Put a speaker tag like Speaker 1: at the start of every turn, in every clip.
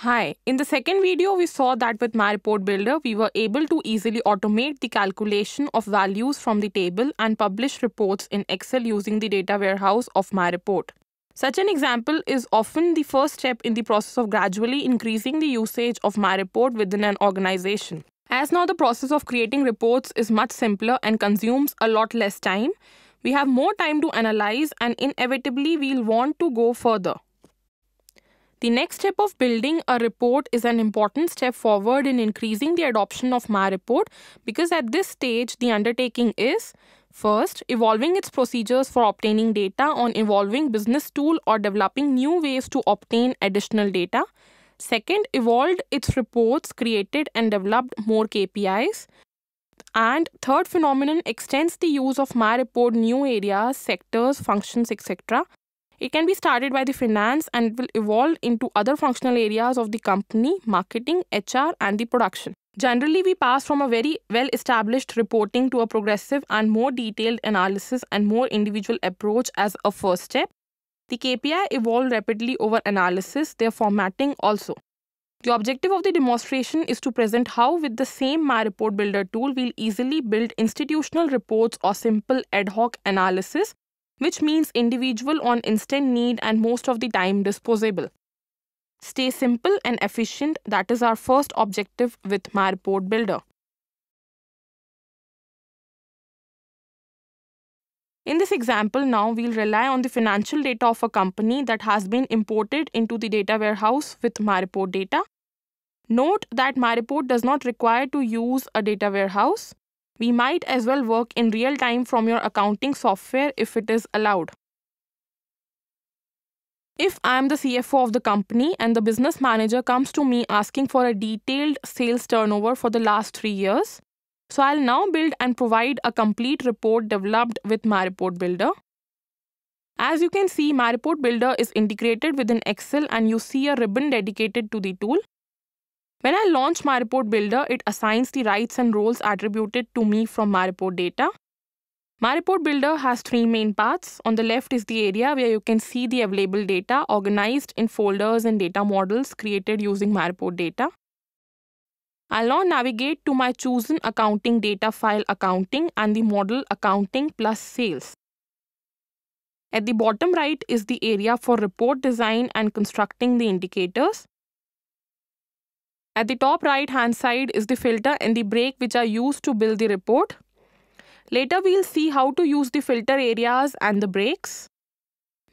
Speaker 1: Hi, in the second video, we saw that with MyReport Builder, we were able to easily automate the calculation of values from the table and publish reports in Excel using the data warehouse of MyReport. Such an example is often the first step in the process of gradually increasing the usage of MyReport within an organization. As now the process of creating reports is much simpler and consumes a lot less time, we have more time to analyze and inevitably we'll want to go further. The next step of building a report is an important step forward in increasing the adoption of MyReport because at this stage the undertaking is first, evolving its procedures for obtaining data on evolving business tool or developing new ways to obtain additional data. Second, evolved its reports, created and developed more KPIs. And third phenomenon extends the use of MyReport new areas, sectors, functions, etc. It can be started by the finance and it will evolve into other functional areas of the company, marketing, HR, and the production. Generally, we pass from a very well-established reporting to a progressive and more detailed analysis and more individual approach as a first step. The KPI evolve rapidly over analysis, their formatting also. The objective of the demonstration is to present how with the same MyReport Builder tool, we'll easily build institutional reports or simple ad hoc analysis, which means individual on instant need and most of the time disposable. Stay simple and efficient, that is our first objective with MyReport Builder. In this example now, we'll rely on the financial data of a company that has been imported into the data warehouse with MyReport data. Note that MyReport does not require to use a data warehouse. We might as well work in real time from your accounting software if it is allowed. If I am the CFO of the company and the business manager comes to me asking for a detailed sales turnover for the last 3 years, so I'll now build and provide a complete report developed with MyReport Builder. As you can see, MyReport Builder is integrated within Excel and you see a ribbon dedicated to the tool. When I launch MyReport Builder, it assigns the rights and roles attributed to me from MyReport data. MyReport Builder has 3 main paths. On the left is the area where you can see the available data organized in folders and data models created using MyReport data. I'll now navigate to my chosen accounting data file accounting and the model accounting plus sales. At the bottom right is the area for report design and constructing the indicators. At the top right hand side is the filter and the break which are used to build the report. Later we'll see how to use the filter areas and the breaks.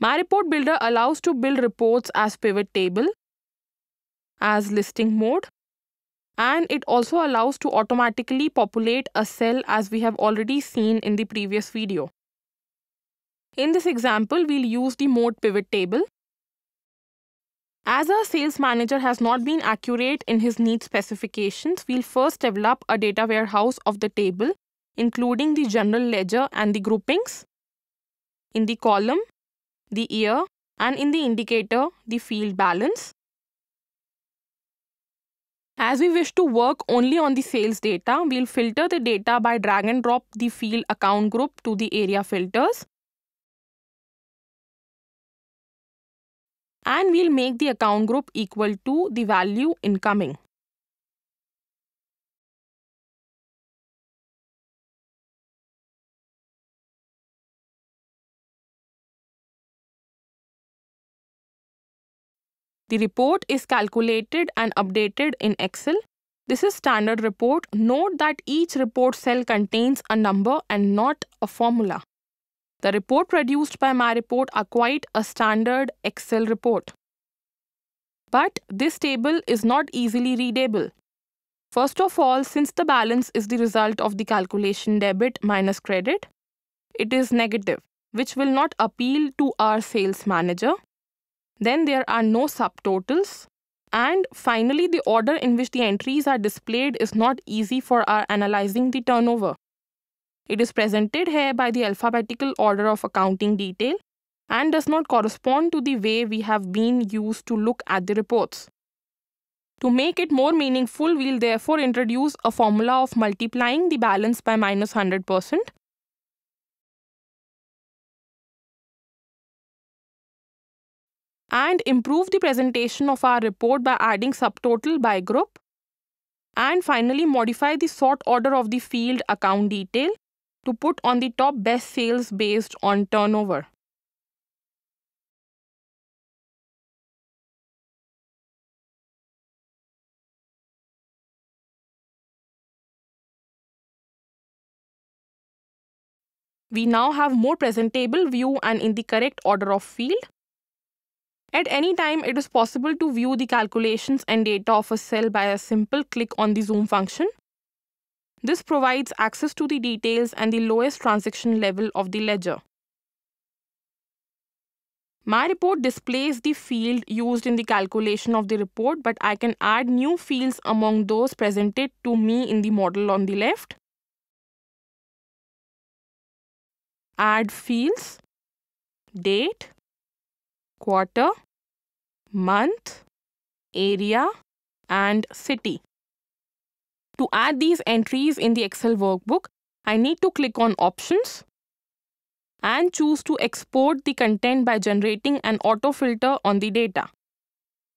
Speaker 1: MyReport Builder allows to build reports as pivot table, as listing mode, and it also allows to automatically populate a cell as we have already seen in the previous video. In this example, we'll use the mode pivot table. As our sales manager has not been accurate in his need specifications, we'll first develop a data warehouse of the table, including the general ledger and the groupings, in the column, the year, and in the indicator, the field balance. As we wish to work only on the sales data, we'll filter the data by drag and drop the field account group to the area filters. And we'll make the account group equal to the value incoming. The report is calculated and updated in Excel. This is standard report. Note that each report cell contains a number and not a formula. The report produced by MyReport are quite a standard Excel report. But this table is not easily readable. First of all, since the balance is the result of the calculation debit minus credit, it is negative, which will not appeal to our sales manager. Then there are no subtotals. And finally, the order in which the entries are displayed is not easy for our analyzing the turnover. It is presented here by the alphabetical order of accounting detail and does not correspond to the way we have been used to look at the reports. To make it more meaningful, we'll therefore introduce a formula of multiplying the balance by minus 100%. and improve the presentation of our report by adding subtotal by group, and finally modify the sort order of the field account detail to put on the top best sales based on turnover. We now have more presentable view and in the correct order of field. At any time, it is possible to view the calculations and data of a cell by a simple click on the zoom function. This provides access to the details and the lowest transaction level of the ledger. My report displays the field used in the calculation of the report, but I can add new fields among those presented to me in the model on the left. Add fields, date, quarter, month, area, and city. To add these entries in the Excel workbook, I need to click on Options and choose to export the content by generating an autofilter on the data.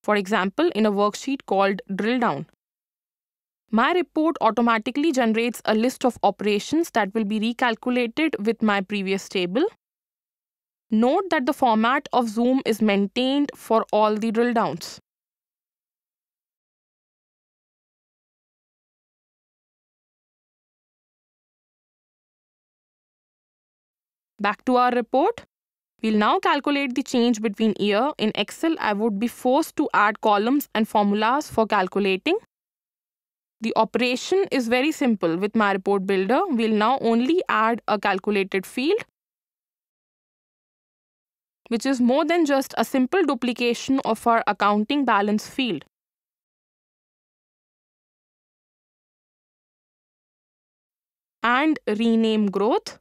Speaker 1: For example, in a worksheet called Drill Down. My report automatically generates a list of operations that will be recalculated with my previous table. Note that the format of Zoom is maintained for all the drill downs. Back to our report. We'll now calculate the change between year. In Excel, I would be forced to add columns and formulas for calculating. The operation is very simple. With my report builder, we'll now only add a calculated field, which is more than just a simple duplication of our accounting balance field. And rename growth.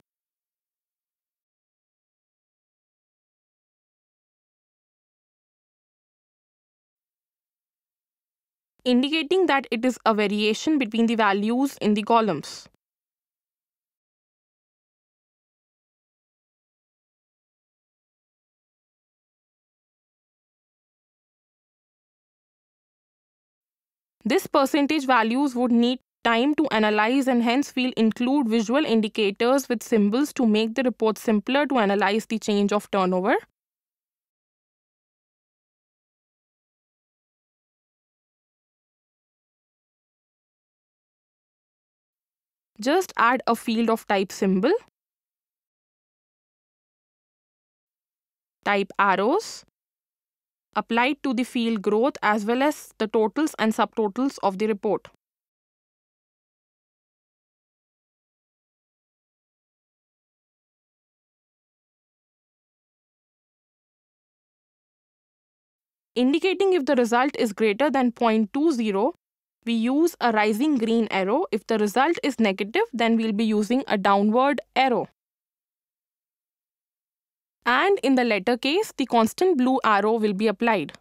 Speaker 1: Indicating that it is a variation between the values in the columns. This percentage values would need time to analyze, and hence we'll include visual indicators with symbols to make the report simpler to analyze the change of turnover. Just add a field of type symbol, type arrows, applied to the field growth as well as the totals and subtotals of the report. Indicating if the result is greater than 0.20, we use a rising green arrow. If the result is negative, then we'll be using a downward arrow. And in the latter case, the constant blue arrow will be applied.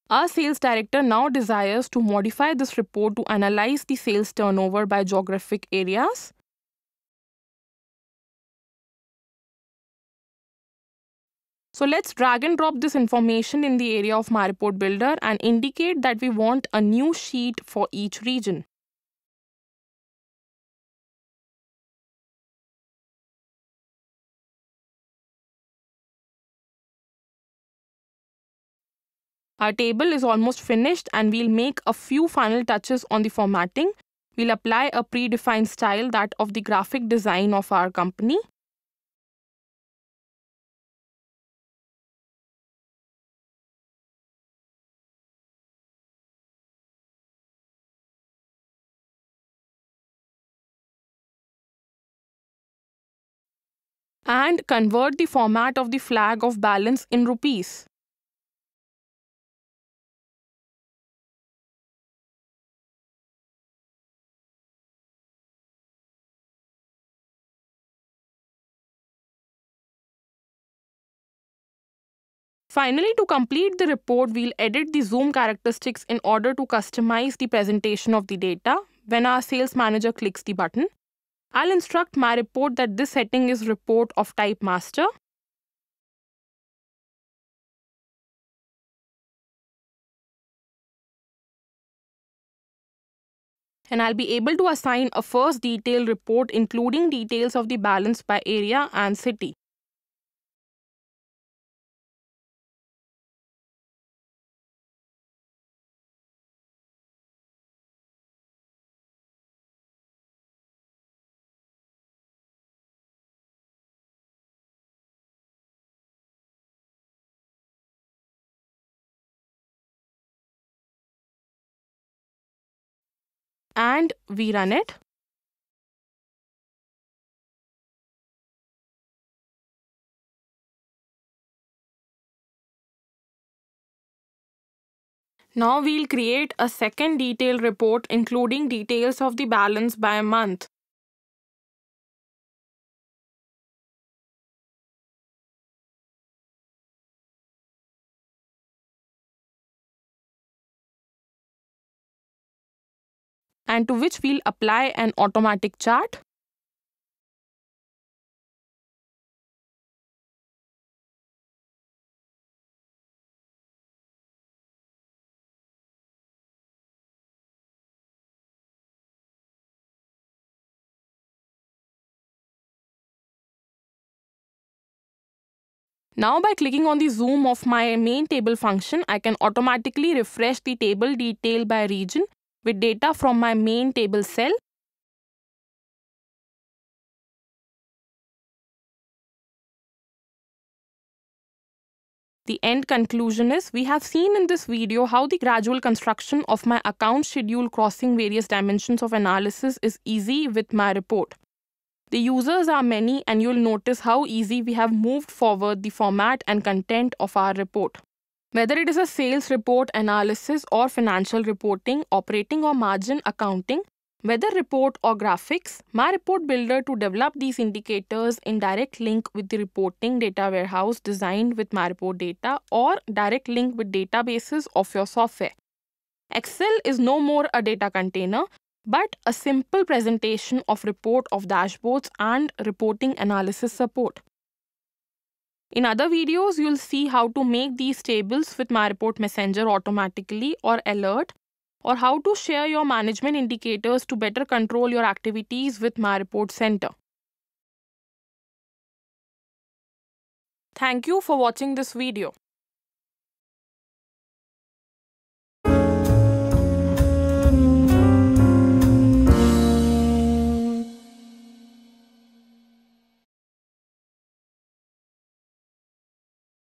Speaker 1: Our sales director now desires to modify this report to analyze the sales turnover by geographic areas. So let's drag and drop this information in the area of My Report Builder and indicate that we want a new sheet for each region. Our table is almost finished and we'll make a few final touches on the formatting. We'll apply a predefined style, that of the graphic design of our company. And convert the format of the flag of balance in rupees. Finally, to complete the report, we'll edit the zoom characteristics in order to customize the presentation of the data when our sales manager clicks the button. I'll instruct my report that this setting is report of type master. And I'll be able to assign a first detailed report including details of the balance by area and city. And we run it. Now we'll create a second detailed report including details of the balance by month. And to which we'll apply an automatic chart. Now by clicking on the zoom of my main table function, I can automatically refresh the table detail by region with data from my main table cell. The end conclusion is, we have seen in this video how the gradual construction of my account schedule crossing various dimensions of analysis is easy with my report. The users are many and you'll notice how easy we have moved forward the format and content of our report. Whether it is a sales report analysis or financial reporting, operating or margin accounting, whether report or graphics, my report builder to develop these indicators in direct link with the reporting data warehouse designed with my report data or direct link with databases of your software. Excel is no more a data container, but a simple presentation of report of dashboards and reporting analysis support. In other videos, you'll see how to make these tables with my report messenger automatically or alert, or how to share your management indicators to better control your activities with my report center. Thank you for watching this video.